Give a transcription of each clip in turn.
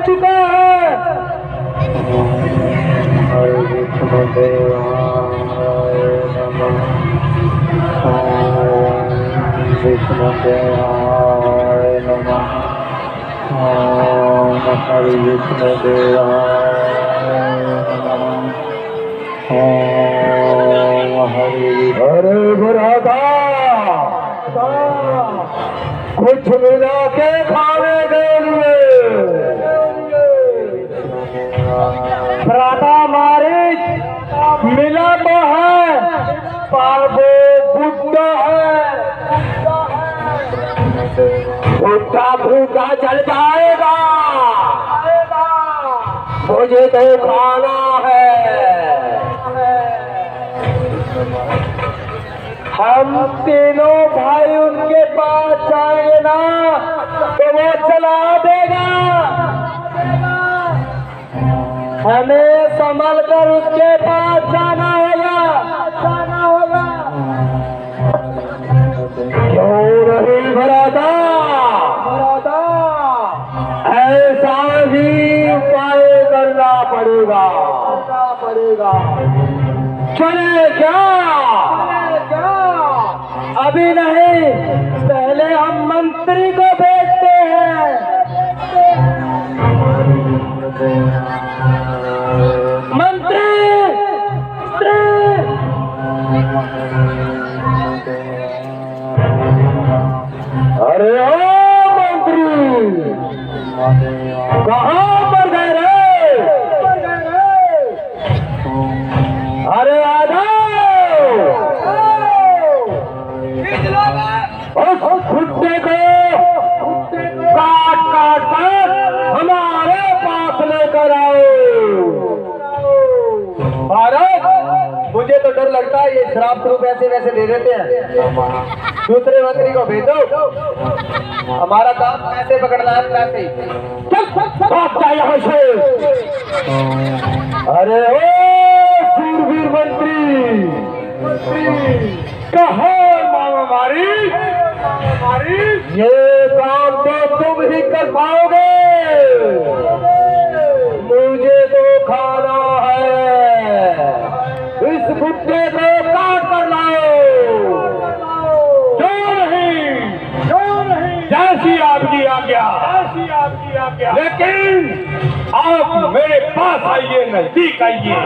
चुका है। हरे विष्णुदेवाय नमः। ओम विष्णुदेवाय नमः। ओम हरे विष्णुदेवाय नमः। ओम हरे अरे बुरादा कुछ मिला के खाने के लिए प्राता मारी मिला तो है पर वो बुड्ढा है। बुड्ढा भूखा चल जाएगा, मुझे तो खाना है। हम तीनों भाई उनके पास जाएंगे ना तो वो चला देगा। हमें संभल कर उसके पास जाना होगा। क्यों नहीं भराता? ऐसा ही उपाय करना पड़ेगा। चले क्या? अभी नहीं, पहले हम मंत्री को भेजते हैं। मंत्री, अरे ओ मंत्री, कहाँ पर गए रे? अरे आ जाओ। उस खुट्टे को काट काट कर हमारे पास लेकर आओ। भारत, मुझे तो डर लगता है ये शराब शुरू पैसे वैसे दे देते हैं। दूसरे मंत्री को भेजो, हमारा काम पैसे पकड़ना है। पैसे चल यहाँ से। अरे ओ सूरवीर मंत्री, कहो मारी ये काम तो तुम ही कर पाओगे। मुझे तो खाना है। इस बुड्ढे को काट कर लाओ। क्यों नहीं? जैसी आपकी आज्ञा। लेकिन आप मेरे पास आइए, नजदीक आइए।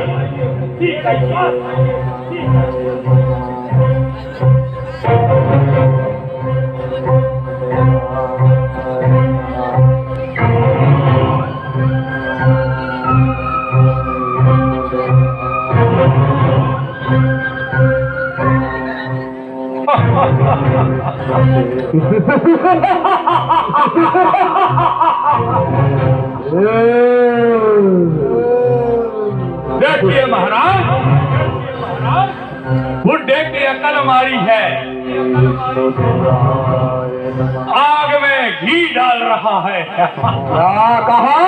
देखिए महाराज, बुड्ढे की अकल मारी है। आग में घी डाल रहा है। क्या कहा?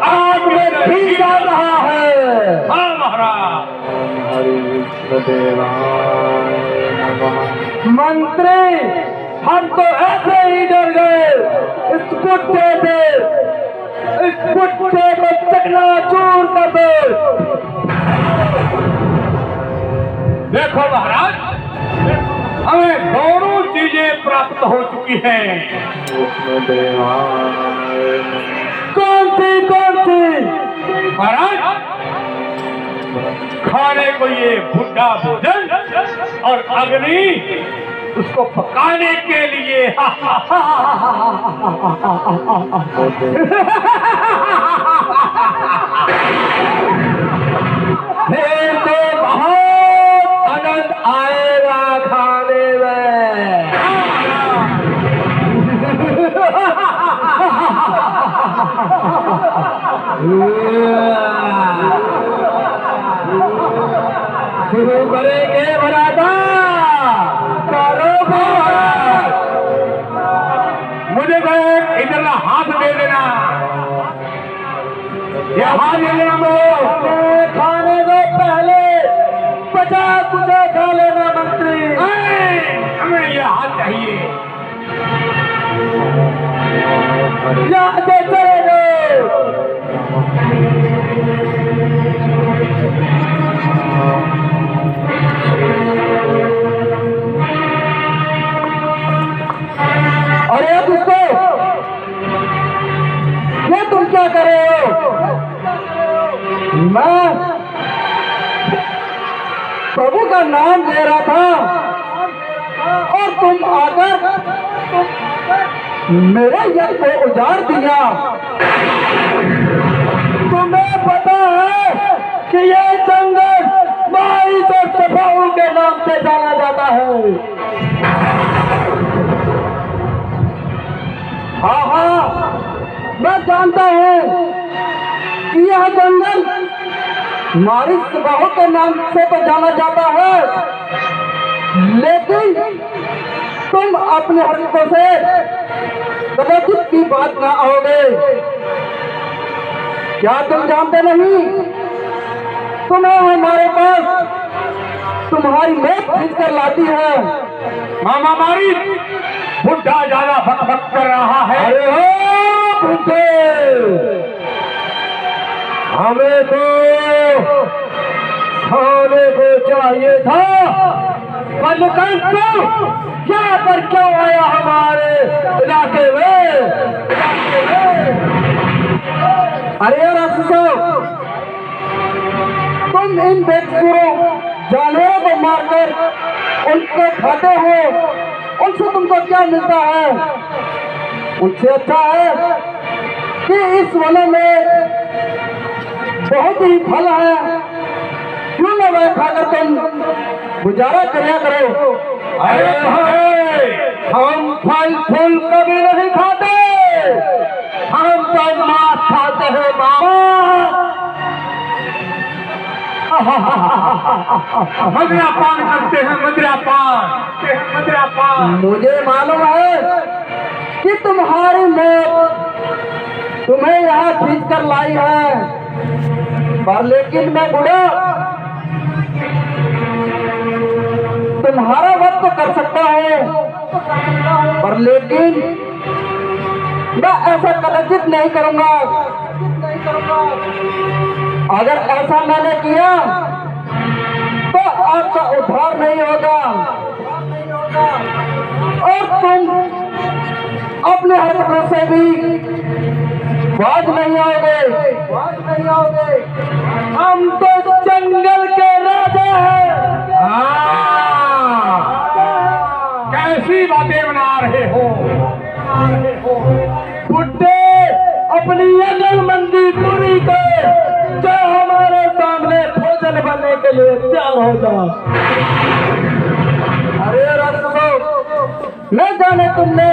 आग में घी डाल रहा है। हाँ महाराज। मंत्री, हम तो ऐसे ही डर गए इस बुड्ढे से। इस बुड्ढे को चकनाचूर कर दो। देखो महाराज, हमें दोनों चीजें प्राप्त हो चुकी हैं। कौन सी? महाराज, खाने को ये बुड्ढा भोजन और अग्नि उसको पकाने के लिए। तो बहुत आनंद आएगा खाने में। शुरू करेंगे बरादा। मुझे इधर हाथ दे देना। यहाँ दे देना। खाने को पहले 50 कुछ खा लेना मंत्री। हमें ये हाथ चाहिए। क्या कर रहे हो? मैं प्रभु का नाम ले रहा था और तुम आकर मेरे यज्ञ को उजाड़ दिया। तुम्हें पता है कि ये जंगल माई और सफाऊ के नाम से जाना जाता है। हाँ हाँ, मैं जानता हूँ कि यह जंगल मारी सफाऊ के नाम से तो जाना जाता है, लेकिन तुम अपने हरकतों से कदाचित की बात ना आओगे। क्या तुम जानते नहीं, तुम्हें हमारे पास तुम्हारी मेज खींच कर लाती है। मामा मारी बुढ़ा ज्यादा भक कर रहा है। अरे हो बुढ़े, हमें तो खाने को चाहिए था, यहाँ पर क्यों आया हमारे इलाके में? अरे यार तुम इन बेकसूरों जानवरों को मारकर उनको खाते हो, उनसे तुमको क्या मिलता है? उनसे अच्छा है कि इस वन में बहुत ही फल है, क्यों न वह खाकर तुम गुजारा किया करो। अरे भाई, हम फल फूल कभी नहीं खाते, हम तो मांस खाते हैं बाबा। मदिरापान करते हैं, मदिरापान। मुझे मालूम है कि तुम्हारी मौत तुम्हें यहाँ खींच कर लाई है, पर लेकिन मैं बूढ़ा तुम्हारा वध तो कर सकता हूँ, पर लेकिन मैं ऐसा कदाचित नहीं करूंगा। अगर ऐसा मैंने किया तो आपका उद्धार नहीं होगा और तुम अपने हरकतों से भी बाज नहीं आओगे। हम तो जंगल के राजा हैं। कैसी बातें बना रहे हो? बुड्ढे, अपनी अकलमंदी पूरी कर, जो हमारे सामने भोजन बनने के लिए तैयार हो जाओ। अरे रसो, न जाने तुमने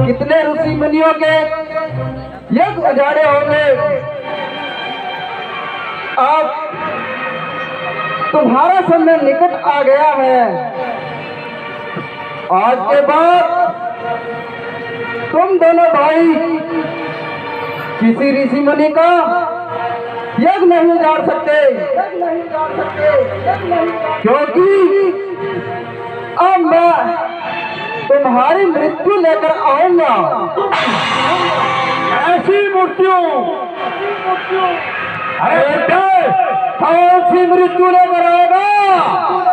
कितने ऋषि मुनियों के यज्ञ उजाड़े होंगे। अब तुम्हारा समय निकट आ गया है। आज के बाद तुम दोनों भाई किसी ऋषि मुनि का यज्ञ नहीं उजाड़ सकते, क्योंकि अब मैं तुम्हारी मृत्यु लेकर आऊंगा। ऐसी मृत्यु? अरे बेटे, कौन सी मृत्यु लेकर आएगा?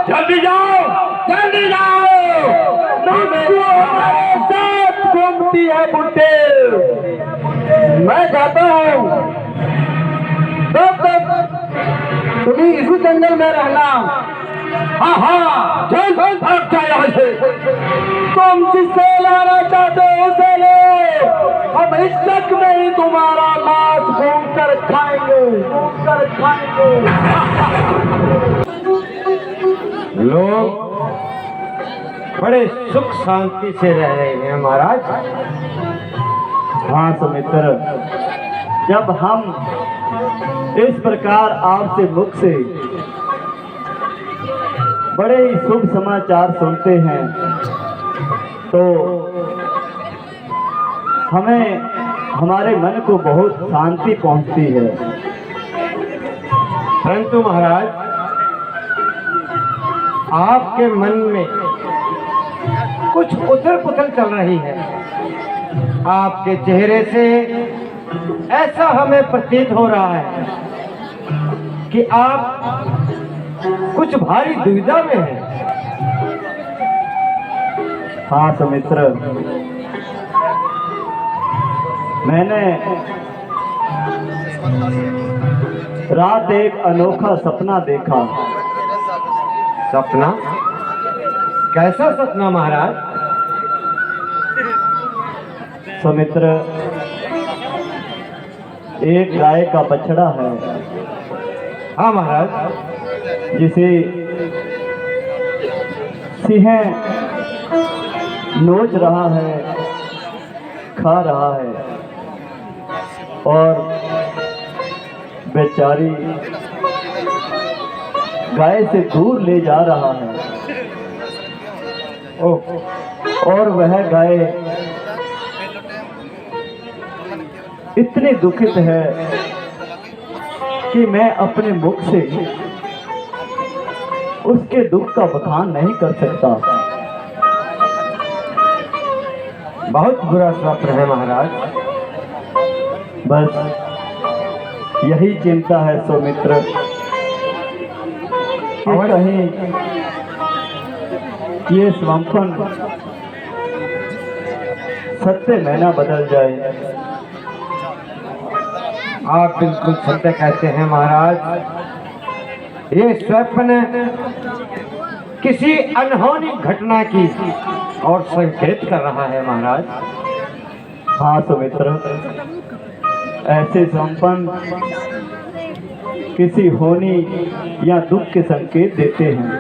जल्दी जाओ, जल्दी जाओ, मृत्यु हमारे साथ घूमती है बुड्ढे। मैं जाता हूँ, तब तक तुम्हें इसी जंगल में रहना। हाँ हाँ, चल चल, भाग जा यहाँ से। तुम जिसे लाना चाहते हो उसे लो, हम इस तक में ही तुम्हारा मांस घूम कर खाएंगे। लोग बड़े सुख शांति से रह रहे हैं महाराज। हाँ सुमित्र, जब हम इस प्रकार आपसे मुख से बड़े ही शुभ समाचार सुनते हैं तो हमें हमारे मन को बहुत शांति पहुंचती है। परंतु महाराज, आपके मन में कुछ उथल पुथल चल रही है। आपके चेहरे से ऐसा हमें प्रतीत हो रहा है कि आप कुछ भारी दुविधा में हैं। हाँ सुमित्र, मैंने रात एक अनोखा सपना देखा। सपना? कैसा सपना महाराज? सुमित्र, एक गाय का बछड़ा है हाँ महाराज। जिसे सिंह नोच रहा है, खा रहा है और बेचारी गाय से दूर ले जा रहा है। और वह गाय इतनी दुखित है कि मैं अपने मुख से उसके दुख का बखान नहीं कर सकता। बहुत बुरा स्वप्न है महाराज। बस यही चिंता है सौमित्र कि कहीं ये स्वांपन सत्य में ना बदल जाए। आप बिल्कुल सत्य कहते हैं महाराज। ये स्वप्न किसी अनहोनी घटना की और संकेत कर रहा है महाराज। हाँ सुमित्र, ऐसे संपन्न किसी होनी या दुख के संकेत देते हैं।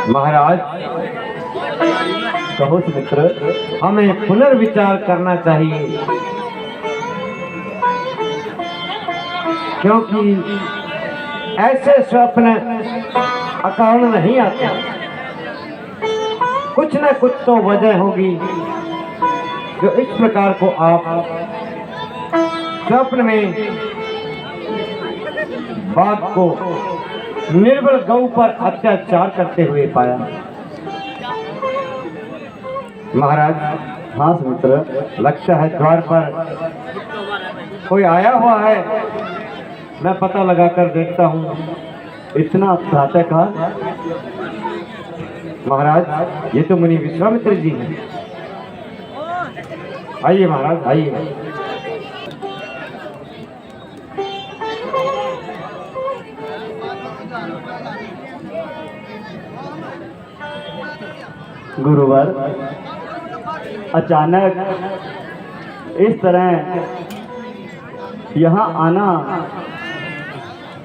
महाराज, कहो सुमित्र। हमें पुनर्विचार करना चाहिए, क्योंकि ऐसे स्वप्न अकारण नहीं आते। कुछ न कुछ तो वजह होगी जो इस प्रकार को आप स्वप्न में बाप को निर्बल गौ पर अत्याचार करते हुए पाया। महाराज, हाँ सुमित्र। लगता है द्वार पर कोई आया हुआ है। मैं पता लगा कर देखता हूँ। इतना प्रातःकाल? महाराज, ये तो मुनि विश्वामित्र जी हैं। आइए महाराज, आइए। गुरुवर, अचानक इस तरह यहाँ आना,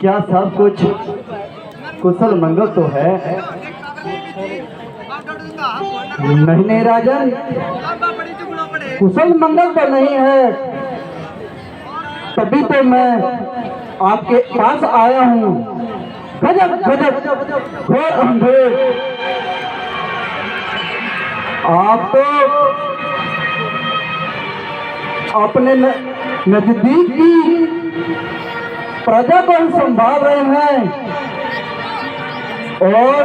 क्या सब कुछ कुशल मंगल तो है? नहीं राजन, कुशल मंगल तो नहीं है। तभी तो मैं आपके पास आया हूँ। गजब गजब घोर अंधेर। आप तो अपने नजदीक की प्रजा को संभाल रहे हैं और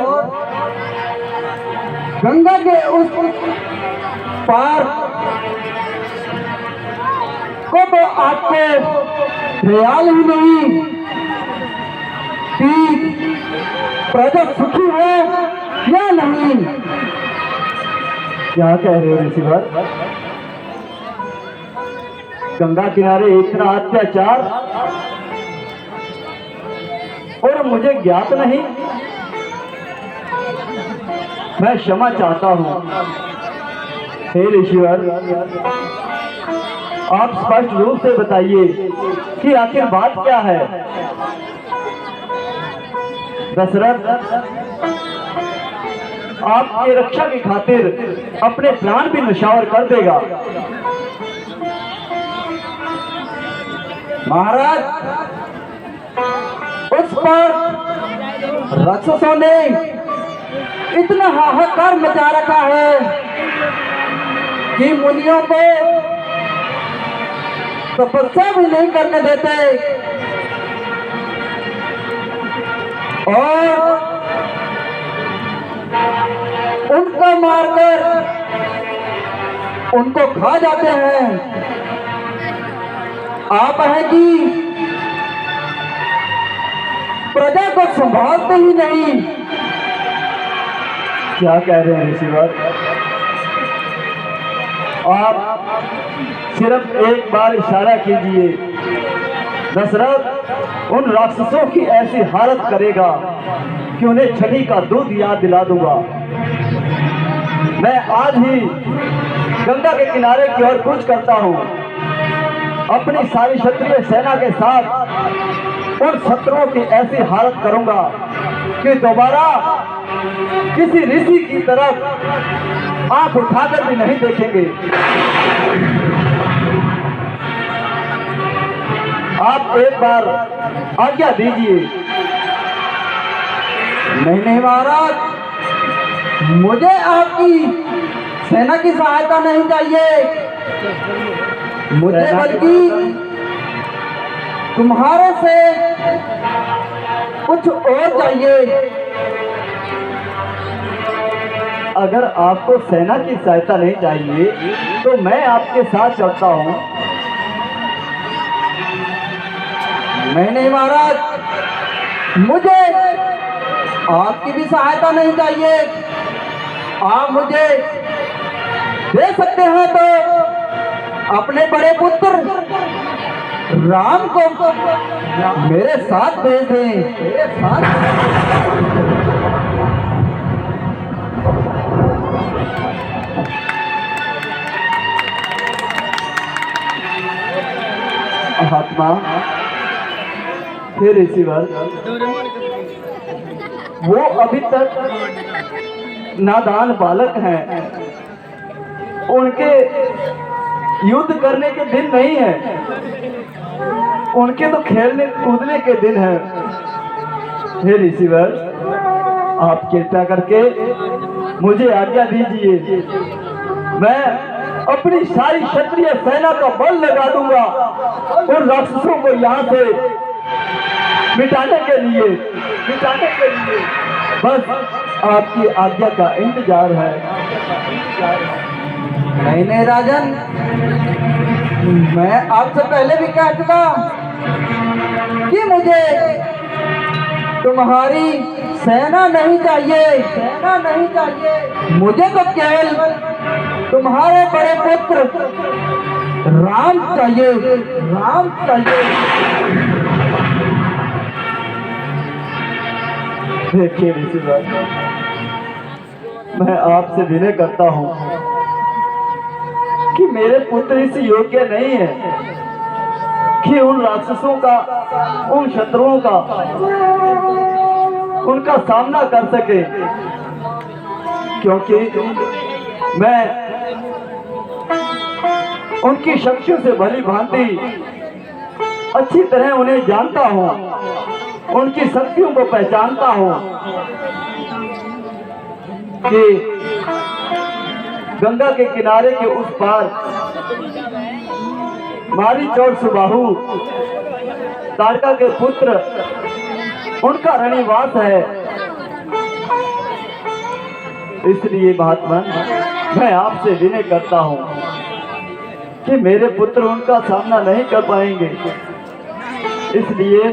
गंगा के उस पार को तो आपको ख्याल ही नहीं कि प्रजा सुखी है या नहीं। क्या कह रहे हो ऋषिवर? गंगा किनारे इतना अत्याचार और मुझे ज्ञात नहीं? मैं क्षमा चाहता हूँ। हे ऋषिवर, आप स्पष्ट रूप से बताइए कि आखिर बात क्या है। दशरथ आपकी रक्षा की खातिर अपने प्राण भी न्यौछावर कर देगा। महाराज, उस पर राक्षसों ने इतना हाहाकार मचा रखा है कि मुनियों को तपस्या भी नहीं करने देते और उनको मारकर उनको खा जाते हैं। आप हैं कि प्रजा को संभालते ही नहीं। क्या कह रहे हैं ऋषिवर? आप सिर्फ एक बार इशारा कीजिए, दशरथ उन राक्षसों की ऐसी हालत करेगा कि उन्हें छठी का दूध याद दिला दूंगा। मैं आज ही गंगा के किनारे की ओर कूच करता हूँ, अपनी सारी क्षत्रिय सेना के साथ उन शत्रुओं की ऐसी हालत करूंगा कि दोबारा किसी ऋषि की तरफ आंख उठाकर भी नहीं देखेंगे। आप एक बार आज्ञा दीजिए। नहीं नहीं महाराज, मुझे आपकी सेना की सहायता नहीं चाहिए, मुझे बल्कि तुम्हारे से कुछ और चाहिए। अगर आपको सेना की सहायता नहीं चाहिए तो मैं आपके साथ चलता हूँ। नहीं नहीं महाराज, मुझे आपकी भी सहायता नहीं चाहिए। आप मुझे दे सकते हैं तो अपने बड़े पुत्र राम को मेरे साथ भेज दें। मेरे साथ महात्मा, फिर इसी बार वो अभी तक नादान बालक हैं, उनके युद्ध करने के दिन नहीं है, उनके तो खेलने कूदने के दिन है। हे ऋषिवर, आप कृपया करके मुझे आज्ञा दीजिए, मैं अपनी सारी क्षत्रिय सेना का बल लगा दूंगा उन राक्षसों को यहाँ से मिटाने के लिए बस आपकी आज्ञा का इंतजार है। नहीं नहीं राजन, मैं आपसे पहले भी कह चुका कि मुझे तुम्हारी सेना नहीं चाहिए, सेना नहीं चाहिए। मुझे तो केवल तुम्हारे बड़े पुत्र राम चाहिए, राम चाहिए। देखिए ऋषिवर, मैं आपसे विनय करता हूँ कि मेरे पुत्र इस योग्य नहीं है कि उन राक्षसों का, उन शत्रुओं का, उनका सामना कर सके, क्योंकि मैं उनकी शक्तियों से भली भांति अच्छी तरह उन्हें जानता हूँ, उनकी शक्तियों को पहचानता हूँ कि गंगा के किनारे के उस पार मारी चौड़ सुबाहु तारका के पुत्र, उनका रनिवास है। इसलिए महात्मा, मैं आपसे विनय करता हूँ कि मेरे पुत्र उनका सामना नहीं कर पाएंगे, इसलिए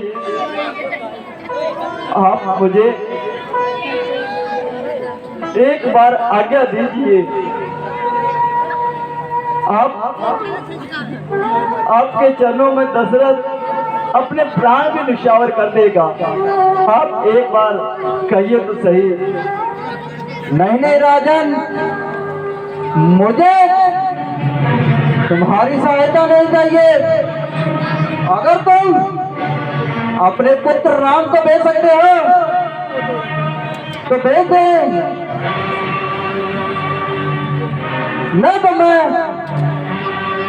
आप मुझे एक बार आज्ञा दीजिए। आपके चरणों में दशरथ अपने प्राण भी निछावर कर देगा। आप एक बार कहिए तो सही। नहीं नहीं राजन, मुझे तुम्हारी सहायता नहीं चाहिए। अगर तुम अपने पुत्र राम को भेज सकते हो तो भेज दे, नहीं तो मैं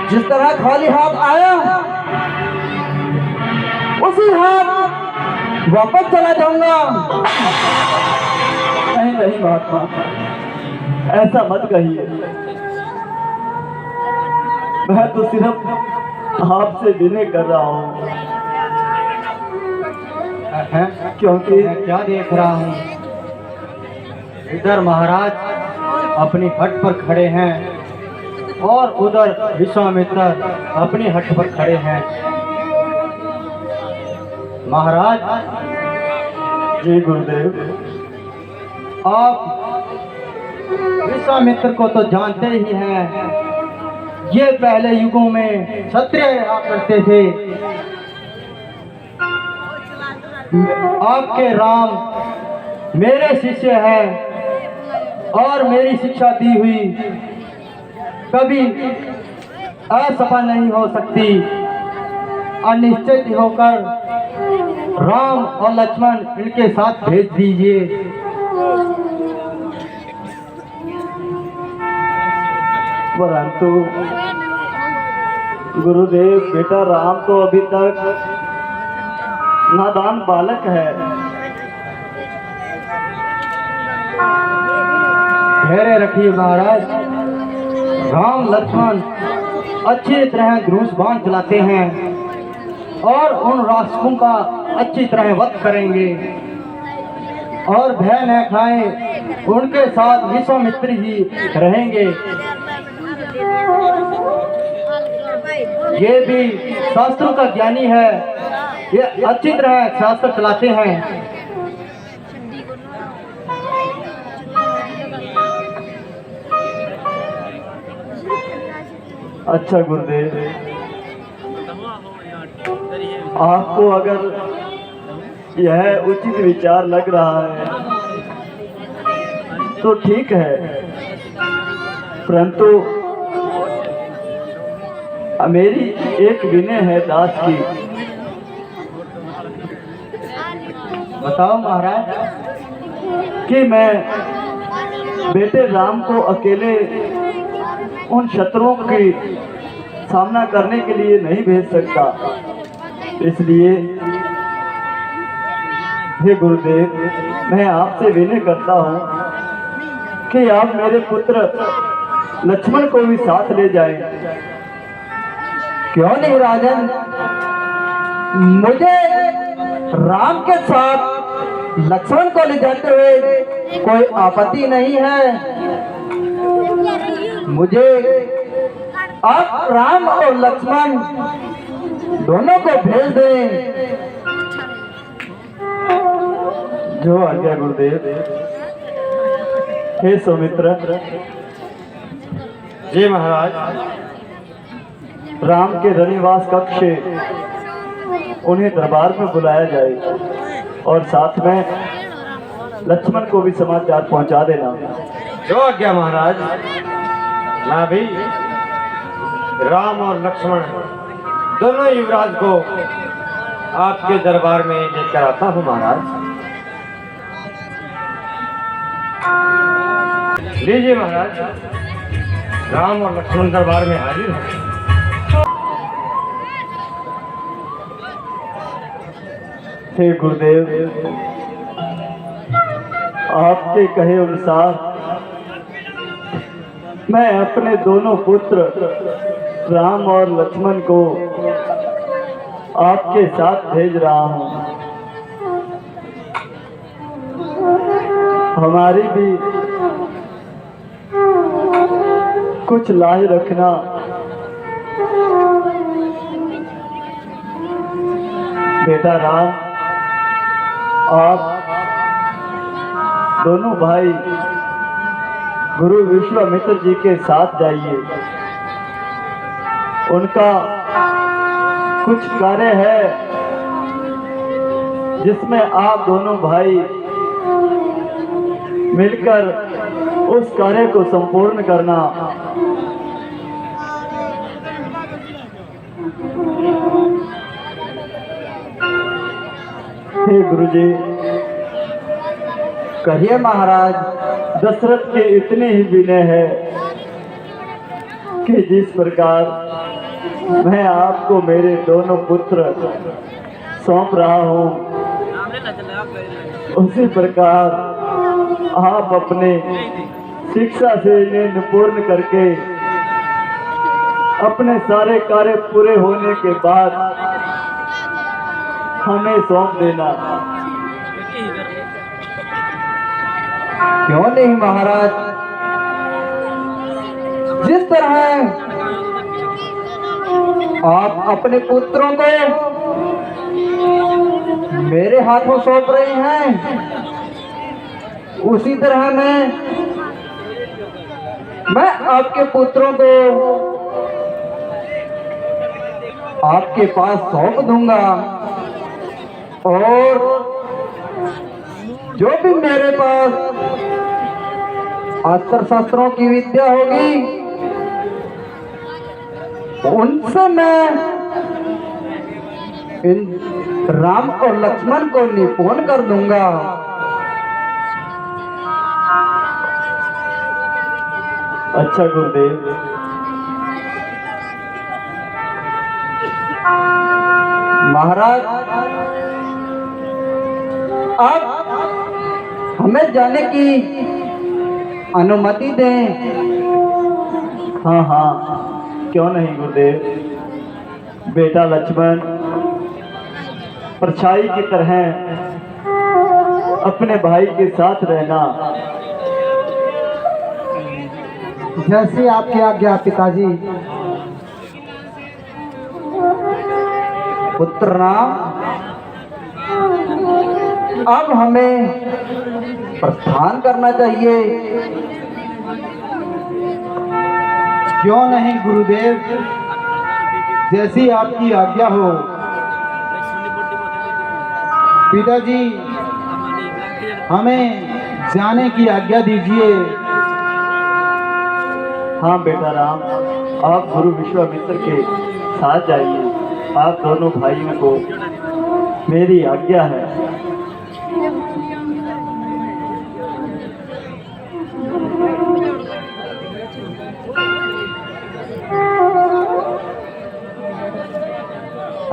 जिस तरह खाली हाथ आया उसी हाथ वापस चला जाऊंगा। नहीं नहीं महात्मा, ऐसा मत कहिए। मैं तो सिर्फ आपसे विनय कर रहा हूँ, क्योंकि मैं क्या देख रहा हूँ, इधर महाराज अपनी हट पर खड़े हैं और उधर विश्वामित्र अपनी हट पर खड़े हैं। महाराज जी गुरुदेव, आप विश्वामित्र को तो जानते ही हैं ये पहले युगों में क्षत्रिय रहा करते थे। आपके राम मेरे शिष्य हैं और मेरी शिक्षा दी हुई कभी असफल नहीं हो सकती। अनिश्चित होकर राम और लक्ष्मण इनके साथ भेज दीजिए। परंतु गुरुदेव, बेटा राम तो अभी तक नादान बालक है। धैर्य रखिए महाराज। राम लक्ष्मण अच्छी तरह धनुष बाण चलाते हैं और उन राक्षसों का अच्छी तरह वध करेंगे और भय न खाएं। उनके साथ विश्वामित्र जी रहेंगे। ये भी शास्त्रों का ज्ञानी है, ये अच्छी तरह शास्त्र चलाते हैं। अच्छा गुरुदेव, आपको अगर यह उचित विचार लग रहा है तो ठीक है, परंतु मेरी एक विनय है दास की। बताओ महाराज। कि मैं बेटे राम को अकेले उन शत्रुओं की सामना करने के लिए नहीं भेज सकता। इसलिए हे गुरुदेव, मैं आपसे विनय करता हूँ कि आप मेरे पुत्र लक्ष्मण को भी साथ ले जाएं। क्यों नहीं राजन, मुझे राम के साथ लक्ष्मण को ले जाते हुए कोई आपत्ति नहीं है। मुझे आप राम और लक्ष्मण दोनों को भेज दें। जो आज्ञा गुरुदेव। हे सौमित्र। जी महाराज। राम के रनिवास कक्ष से उन्हें दरबार में बुलाया जाए और साथ में लक्ष्मण को भी समाचार पहुंचा देना। जो आज्ञा महाराज। मैं भी राम और लक्ष्मण दोनों युवराज को आपके दरबार में लेकर आता हूँ महाराज। लीजिए महाराज, राम और लक्ष्मण दरबार में हाजिर हैं। हे गुरुदेव, आपके कहे अनुसार मैं अपने दोनों पुत्र राम और लक्ष्मण को आपके साथ भेज रहा हूँ। हमारी भी कुछ लाज रखना। बेटा राम, आप दोनों भाई गुरु विश्वामित्र जी के साथ जाइए। उनका कुछ कार्य है जिसमें आप दोनों भाई मिलकर उस कार्य को संपूर्ण करना। हे गुरुजी। कहिए महाराज। दशरथ के इतने ही विनय है कि जिस प्रकार मैं आपको मेरे दोनों पुत्र सौंप रहा हूँ, उसी प्रकार आप अपने शिक्षा से इन्हें निपुण करके अपने सारे कार्य पूरे होने के बाद हमें सौंप देना। क्यों नहीं महाराज। जिस तरह आप अपने पुत्रों को मेरे हाथों सौंप रहे हैं, उसी तरह मैं आपके पुत्रों को आपके पास सौंप दूंगा और जो भी मेरे पास अस्त्र शस्त्रों की विद्या होगी उनसे मैं इन राम और लक्ष्मण को निपुण कर दूंगा। अच्छा गुरुदेव, महाराज अब हमें जाने की अनुमति दें। हाँ हाँ, क्यों नहीं गुरुदेव। बेटा लक्ष्मण परछाई की तरह अपने भाई के साथ रहना। जैसी आपकी आज्ञा पिताजी। पुत्र राम, अब हमें प्रस्थान करना चाहिए। क्यों नहीं गुरुदेव, जैसी आपकी आज्ञा हो। पिताजी हमें जाने की आज्ञा दीजिए। हाँ बेटा राम, आप गुरु विश्वामित्र के साथ जाइए। आप दोनों भाइयों को मेरी आज्ञा है।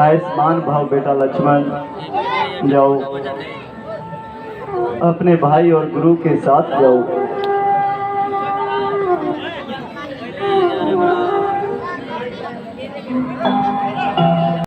आयुष्मान भाव बेटा लक्ष्मण, जाओ अपने भाई और गुरु के साथ जाओ।